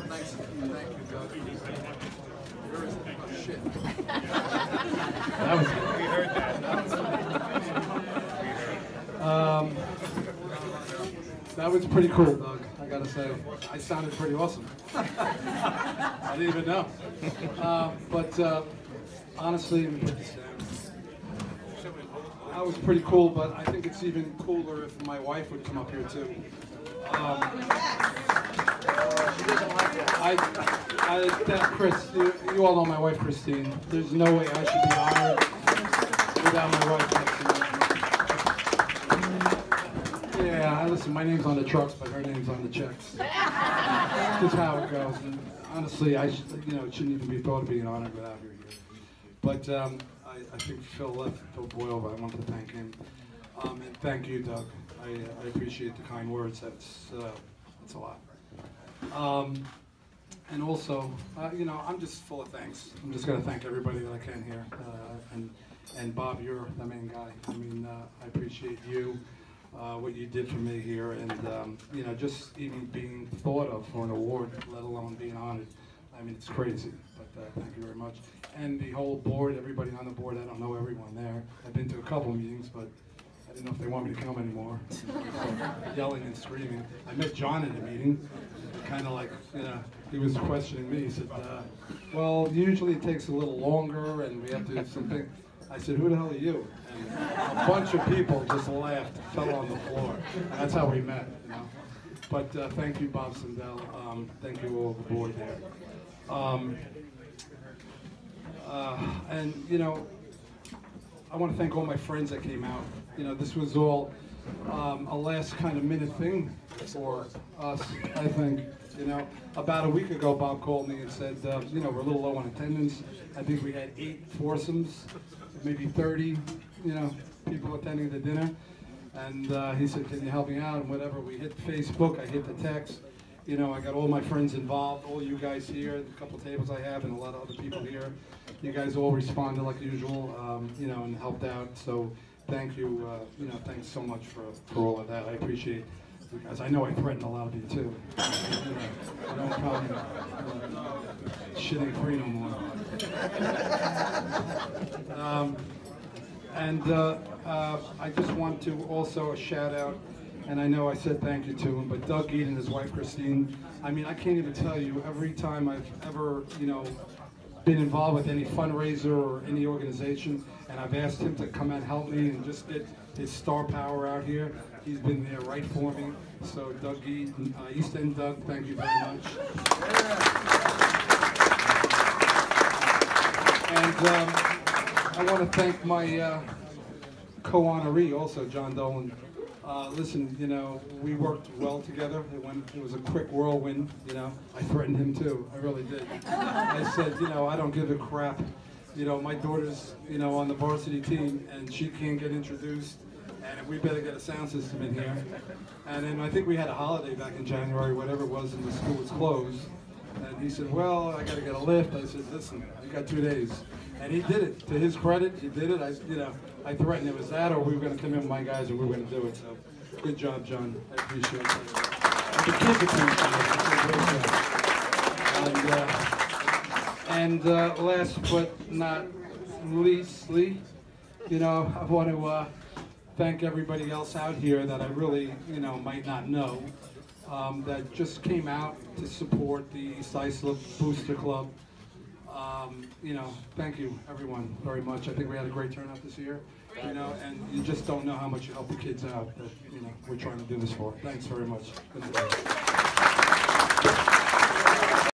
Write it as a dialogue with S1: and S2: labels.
S1: Thanks. Thank you, Doug. Where is it? Oh, shit.
S2: That was good.
S3: We heard that.
S2: That was pretty cool, Doug. I gotta say, I sounded pretty awesome. I didn't even know. But honestly, let me put this down. That was pretty cool, but I think it's even cooler if my wife would come up here too. Chris, you all know my wife, Christine. There's no way I should be honored without my wife next to me. Yeah, listen, my name's on the trucks, but her name's on the checks. That's how it goes. And honestly, it shouldn't even be thought of being honored without her here. But I think Phil Boyle, but I wanted to thank him. And thank you, Doug. I appreciate the kind words. That's a lot. And also, I'm just full of thanks. I'm just going to thank everybody that I can here. And Bob, you're the main guy. I mean, I appreciate you, what you did for me here, and just even being thought of for an award, let alone being honored. I mean, it's crazy. But thank you very much. And the whole board, everybody on the board. I don't know everyone there. I've been to a couple meetings, but I didn't know if they want me to come anymore. So, yelling and screaming. I met John in a meeting, kind of like, he was questioning me. He said, well, usually it takes a little longer and we have to do something. I said, who the hell are you? And a bunch of people just laughed, fell on the floor. And that's how we met, But thank you, Bob Sindel. Thank you all the board there. And, I want to thank all my friends that came out. This was all a last kind of minute thing for us, I think. About a week ago, Bob called me and said, we're a little low on attendance. I think we had 8 foursomes, maybe 30, people attending the dinner. And he said, can you help me out? And whatever, we hit Facebook, I hit the text. I got all my friends involved, all you guys here, the couple tables I have, and a lot of other people here. You guys all responded like usual, and helped out. So thank you, thanks so much for all of that. I appreciate you guys. I know I threatened a lot of you too. I don't come shitting free no more. I just want to also a shout out. And I know I said thank you to him, but Doug Ead and his wife Christine, I mean, I can't even tell you every time I've ever, been involved with any fundraiser or any organization, and I've asked him to come and help me and just get his star power out here. He's been there right for me. So Doug Ead, East End Doug, thank you very much. And I want to thank my co-honoree also, John Dolan. Listen, we worked well together. It was a quick whirlwind, I threatened him too. I really did. I said, I don't give a crap. My daughter's, on the varsity team, and she can't get introduced, and we better get a sound system in here. And then I think we had a holiday back in January, whatever it was, and the school was closed. And he said, well, I got to get a lift. I said, listen, you got 2 days. And he did it. To his credit, he did it. I threatened it was that, or we were going to come in with my guys and we were going to do it. So, good job, John. I appreciate it. And the kids appreciate it. And last but not leastly, I want to thank everybody else out here that I really, might not know, that just came out to support the East Islip Booster Club. Thank you, everyone, very much. I think we had a great turnout this year, and you just don't know how much you help the kids out that, we're trying to do this for. Thanks very much. Good night.